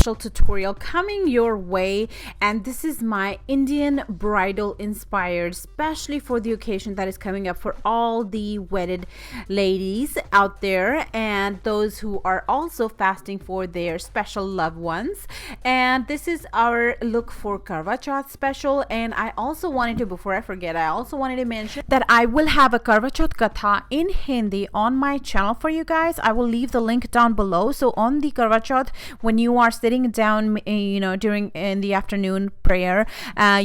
special tutorial coming your way, and this is my Indian bridal inspired, especially for the occasion that is coming up for all the wedded ladies out there and those who are also fasting for their special loved ones. And this is our look for Karvachauth special. And I also wanted to, before I forget, I also wanted to mention that I will have a Karvachauth Katha in Hindi on my channel for you guys. I will leave the link down below. So on the Karvachauth, when you are sitting down, during in the afternoon prayer,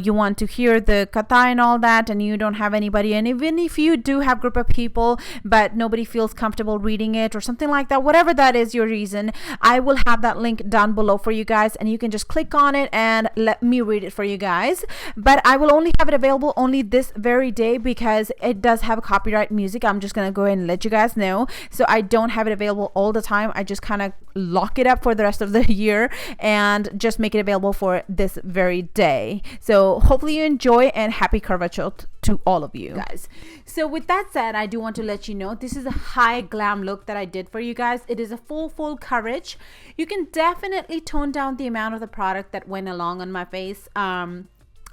you want to hear the Katha and all that, and you don't have anybody, and even if you do have group of people but nobody feels comfortable reading it or something like that, whatever that is your reason, I will have that link down below for you guys, and you can just click on it and let me read it for you guys. But I will only have it available only this very day because it does have copyright music. I'm just gonna go ahead and let you guys know, so I don't have it available all the time. I just kind of lock it up for the rest of the year and just make it available for this very day. So hopefully you enjoy, and happy Karvachauth to all of you guys. So with that said, I do want to let you know this is a high glam look that I did for you guys. It is a full coverage. You can definitely tone down the amount of the product that went along on my face,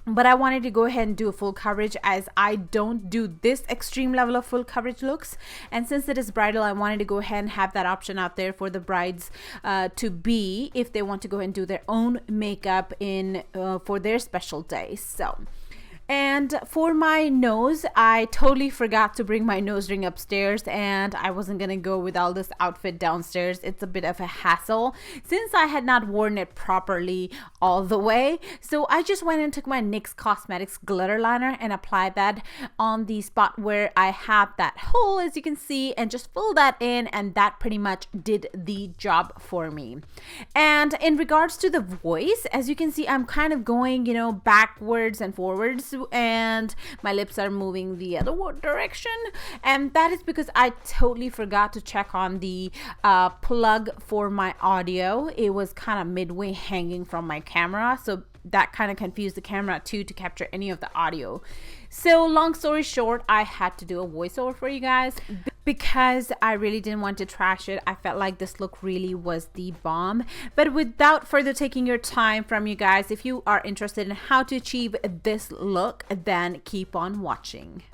but I wanted to go ahead and do a full coverage, as I don't do this extreme level of full coverage looks. And since it is bridal, I wanted to go ahead and have that option out there for the brides to be, if they want to go ahead and do their own makeup in for their special day. So, and for my nose, I totally forgot to bring my nose ring upstairs, and I wasn't gonna go with all this outfit downstairs. It's a bit of a hassle since I had not worn it properly all the way. So I just went and took my NYX Cosmetics glitter liner and applied that on the spot where I have that hole, as you can see, and just fill that in, and that pretty much did the job for me. And in regards to the voice, as you can see, I'm kind of going, backwards and forwards, and my lips are moving the other direction, and that is because I totally forgot to check on the plug for my audio. It was kind of midway hanging from my camera, so that kind of confused the camera too to capture any of the audio. So long story short, I had to do a voiceover for you guys because I really didn't want to trash it. I felt like this look really was the bomb. But without further taking your time from you guys, if you are interested in how to achieve this look, then keep on watching.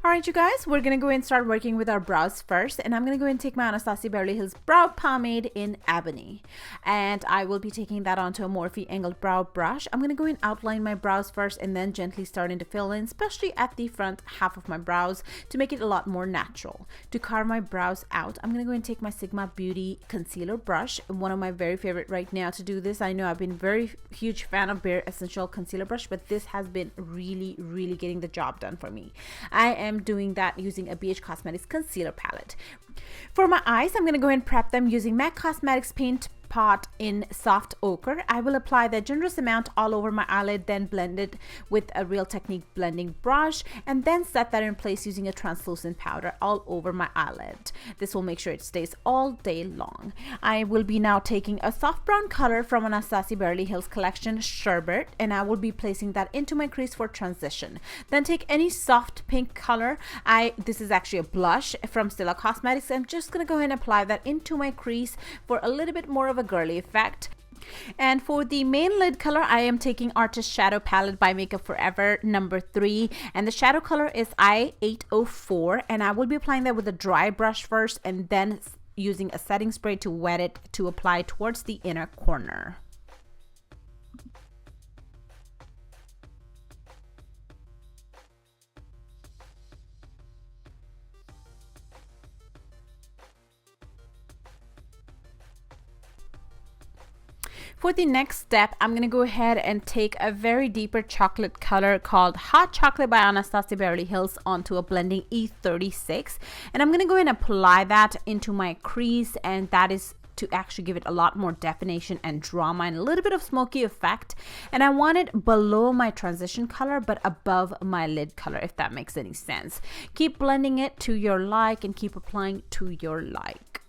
Alright, you guys, we're going to go and start working with our brows first, and I'm going to go and take my Anastasia Beverly Hills Brow Pomade in Ebony, and I will be taking that onto a Morphe angled brow brush. I'm going to go and outline my brows first, and then gently starting to fill in, especially at the front half of my brows, to make it a lot more natural. To carve my brows out, I'm going to go and take my Sigma Beauty concealer brush, one of my very favorite right now to do this. I know I've been very huge fan of Bare Essential concealer brush, but this has been really getting the job done for me. I am doing that using a BH Cosmetics concealer palette. For my eyes, I'm going to go and prep them using MAC Cosmetics Paint Pot in Soft Ochre. I will apply that generous amount all over my eyelid, then blend it with a Real Technique blending brush, and then set that in place using a translucent powder all over my eyelid. This will make sure it stays all day long. I will be now taking a soft brown color from Anastasia Beverly Hills collection, Sherbet, and I will be placing that into my crease for transition. Then take any soft pink color. This is actually a blush from Stila Cosmetics. I'm just going to go ahead and apply that into my crease for a little bit more of a girly effect. And for the main lid color, I am taking Artist Shadow Palette by Makeup Forever number 3, and the shadow color is I-804, and I will be applying that with a dry brush first, and then using a setting spray to wet it to apply towards the inner corner. For the next step, I'm going to go ahead and take a very deeper chocolate color called Hot Chocolate by Anastasia Beverly Hills onto a blending E36. And I'm going to go ahead and apply that into my crease, and that is to actually give it a lot more definition and drama and a little bit of smoky effect. And I want it below my transition color but above my lid color, if that makes any sense. Keep blending it to your like and keep applying to your like.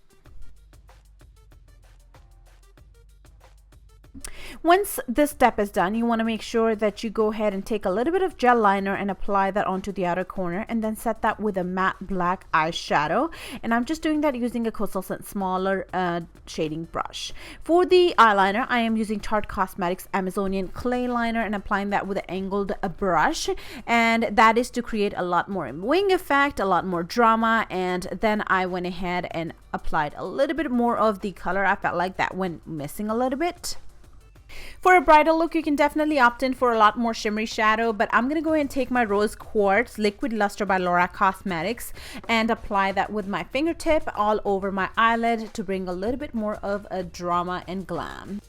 Once this step is done, you want to make sure that you go ahead and take a little bit of gel liner and apply that onto the outer corner, and then set that with a matte black eyeshadow. And I'm just doing that using a Coastal Scent smaller shading brush. For the eyeliner, I am using Tarte Cosmetics Amazonian clay liner and applying that with an angled brush, and that is to create a lot more wing effect, a lot more drama. And then I went ahead and applied a little bit more of the color. I felt like that went missing a little bit. For a bridal look, you can definitely opt in for a lot more shimmery shadow, but I'm going to go ahead and take my Rose Quartz Liquid Luster by Laura Cosmetics and apply that with my fingertip all over my eyelid to bring a little bit more of a drama and glam.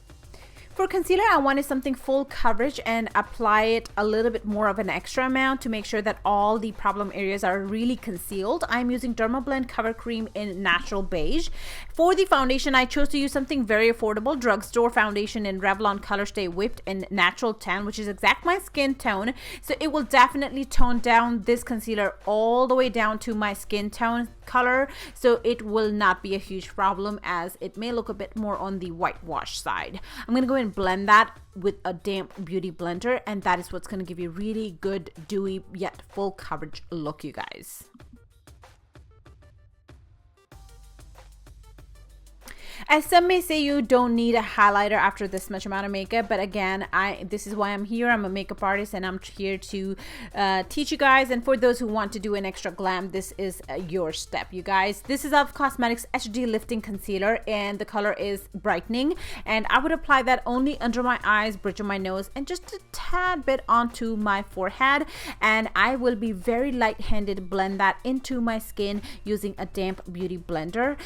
For concealer, I wanted something full coverage and apply it a little bit more of an extra amount to make sure that all the problem areas are really concealed. I'm using Dermablend Cover Cream in Natural Beige. For the foundation, I chose to use something very affordable, drugstore foundation in Revlon Color Stay Whipped in Natural Tan, which is exact my skin tone. So it will definitely tone down this concealer all the way down to my skin tone color. So it will not be a huge problem, as it may look a bit more on the whitewash side. I'm going to go and blend that with a damp beauty blender, and that is what's going to give you really good dewy yet full coverage look, you guys. As some may say, you don't need a highlighter after this much amount of makeup, but again, this is why I'm here. I'm a makeup artist and I'm here to teach you guys. And for those who want to do an extra glam, this is your step, you guys. This is Elf Cosmetics HD Lifting Concealer, and the color is Brightening. And I would apply that only under my eyes, bridge of my nose, and just a tad bit onto my forehead. And I will be very light-handed, blend that into my skin using a damp beauty blender.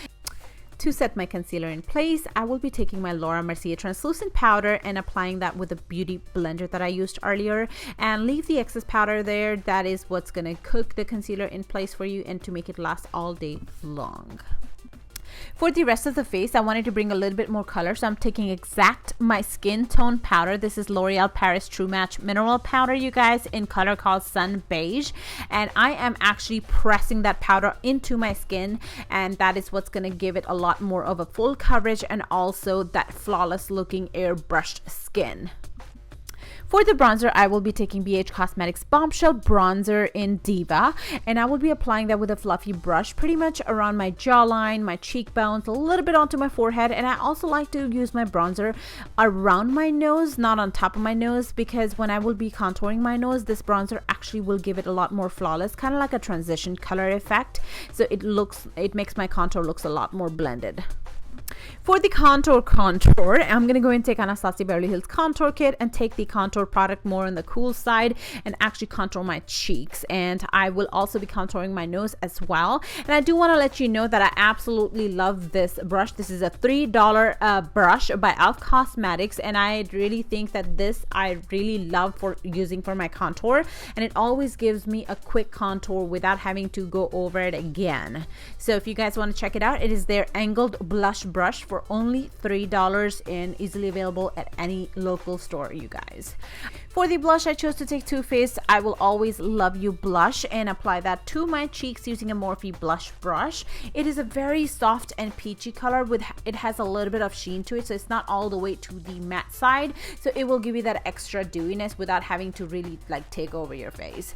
To set my concealer in place, I will be taking my Laura Mercier translucent powder and applying that with a beauty blender that I used earlier, and leave the excess powder there. That is what's going to cook the concealer in place for you and to make it last all day long. For the rest of the face, I wanted to bring a little bit more color, so I'm taking exact my skin tone powder. This is L'Oreal Paris True Match Mineral Powder, you guys, in color called Sun Beige, and I am actually pressing that powder into my skin, and that is what's going to give it a lot more of a full coverage and also that flawless looking airbrushed skin. For the bronzer, I will be taking BH Cosmetics Bombshell Bronzer in Diva, and I will be applying that with a fluffy brush pretty much around my jawline, my cheekbones, a little bit onto my forehead. And I also like to use my bronzer around my nose, not on top of my nose, because when I will be contouring my nose, this bronzer actually will give it a lot more flawless, kind of like a transition color effect. So it makes my contour looks a lot more blended. For the contour, I'm going to go and take Anastasia Beverly Hills Contour Kit and take the contour product more on the cool side and actually contour my cheeks. And I will also be contouring my nose as well. And I do want to let you know that I absolutely love this brush. This is a $3 brush by Elf Cosmetics, and I really think that this I really love for using for my contour, and it always gives me a quick contour without having to go over it again. So if you guys want to check it out, it is their angled blush brush for only $3 and easily available at any local store, you guys. For the blush, I chose to take Too Faced I Will Always Love You blush and apply that to my cheeks using a Morphe blush brush. It is a very soft and peachy color. It has a little bit of sheen to it, so it's not all the way to the matte side, so it will give you that extra dewiness without having to really like take over your face.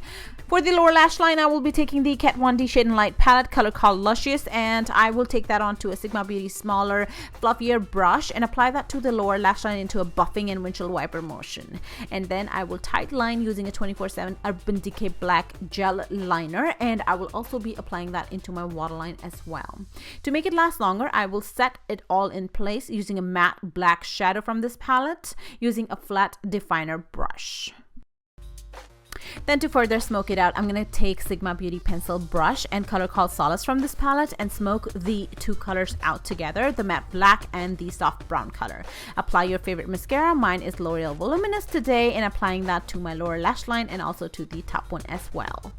For the lower lash line, I will be taking the Kat 1D Shade and Light palette, color called Luscious, and I will take that onto a Sigma Beauty smaller, fluffier brush and apply that to the lower lash line into a buffing and windshield wiper motion. And then I will tight line using a 24/7 Urban Decay Black Gel Liner, and I will also be applying that into my waterline as well. To make it last longer, I will set it all in place using a matte black shadow from this palette using a flat definer brush. Then to further smoke it out, I'm going to take Sigma Beauty Pencil Brush and color called Solace from this palette and smoke the two colors out together, the matte black and the soft brown color. Apply your favorite mascara. Mine is L'Oreal Voluminous today, and applying that to my lower lash line and also to the top one as well.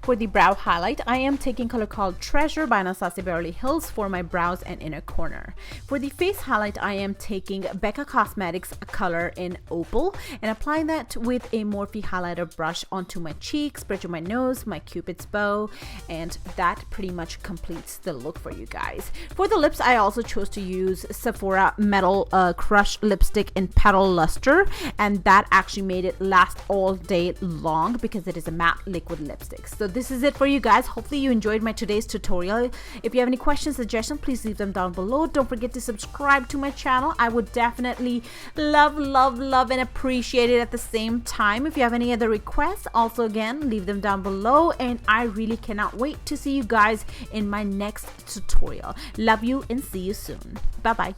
For the brow highlight, I am taking color called Treasure by Anastasia Beverly Hills for my brows and inner corner. For the face highlight, I am taking Becca Cosmetics color in Opal and applying that with a Morphe highlighter brush onto my cheeks, bridge of my nose, my Cupid's bow, and that pretty much completes the look for you guys. For the lips, I also chose to use Sephora Metal Crush lipstick in Petal Luster, and that actually made it last all day long because it is a matte liquid lipstick. So this is it for you guys. Hopefully you enjoyed my today's tutorial. If you have any questions, suggestions, please leave them down below. Don't forget to subscribe to my channel. I would definitely love and appreciate it at the same time. If you have any other requests, also again, leave them down below, and I really cannot wait to see you guys in my next tutorial. Love you and see you soon. Bye bye.